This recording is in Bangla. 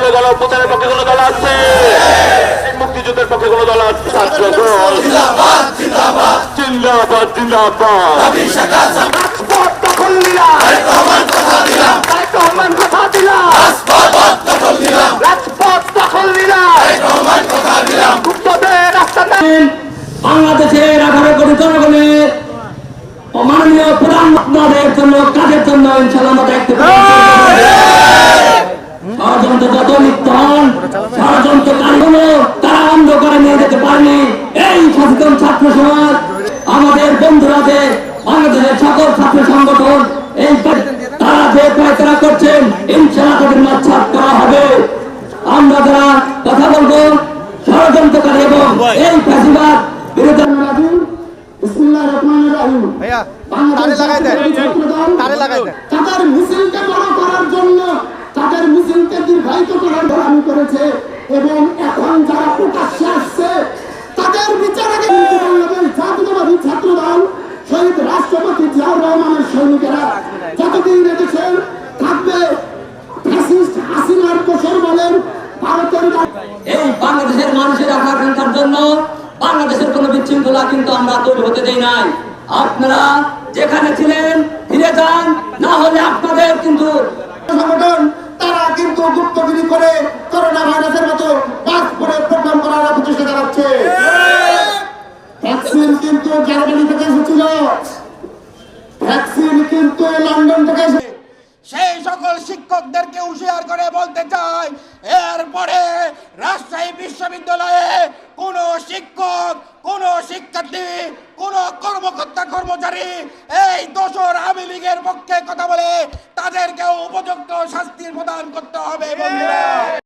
বলে গেল প্রচারের পক্ষে কোনো দল আছে? মুক্তিযুদ্ধের পক্ষে কোনো দল আছে? ছাত্র দল জিন্দাবাদ জিন্দাবাদ রাজপথ দখল নিলাম, কথা দিলাম, রাজপথ দখল নিলাম, গুপ্তদের রাস্তা বাংলাদেশের 18 কোটি জনগণের মাননীয় প্রধানমন্ত্রীর জন্য কাজের জন্য ইনশাআল্লাহ আমরা দেখতে পাবো। ষড়যন্ত্র যত লিপ্ত হন, ষড়যন্ত্রকারী হলো তারা অন্ধকারে নিয়ে যেতে পারেনি এই সচেতন ছাত্র সমাজ। আমাদের বন্ধুরা যে বাংলাদেশের সকল ছাত্র সংগঠন এই তারা যে পায়তারা করছেন ইনশাআল্লাহ তাদের মাঝছাড় করা হবে। আমরা যারা কথা বলবো ষড়যন্ত্রকারী এবং এই ফ্যাসিবাদ বিরোধী তাদের মিছিলকে বড় করার জন্য তাদের মিছিলকে দীর্ঘায়িত করার দাবি করেছে এবং এখন যারা প্রকাশ্যে আসছে তাদের বিচারে বাংলাদেশ জাতীয়তাবাদী ছাত্র দল শহীদ রাষ্ট্রপতি জিয়াউর রহমানের সৈনিকেরা যতদিন রেখেছেন থাকবে। ফ্যাসিস্ট হাসিনার কোষর বলেন ভারতের এই বাংলাদেশের মানুষের আকাঙ্ক্ষার জন্য বাংলাদেশের কোন বিশৃঙ্খলা কিন্তু আমরা তৈরি হতে দেই নাই। আপনারা যেখানে ছিলেন ফিরে যান, না হলে আপনাদের কিন্তু সংগঠন তারা কিন্তু গুপ্তগিরি করে করোনা ভাইরাসের মতো পাসপোর্টে প্রোগ্রাম করার প্রচেষ্টা চালাচ্ছে। ভ্যাকসিন কিন্তু জার্মানি থেকে এসেছিল, ভ্যাকসিন কিন্তু লন্ডন থেকে এসেছে। সেই সকল শিক্ষকদেরকে হুঁশিয়ার করে বলতে চাই, এরপরে রাজশাহী বিশ্ববিদ্যালয়ে কোন শিক্ষক, কোন শিক্ষার্থী, কোন কর্মকর্তা কর্মচারী এই দোসর আওয়ামী লীগের পক্ষে কথা বলে তাদেরকে উপযুক্ত শাস্তি প্রদান করতে হবে বন্ধুরা।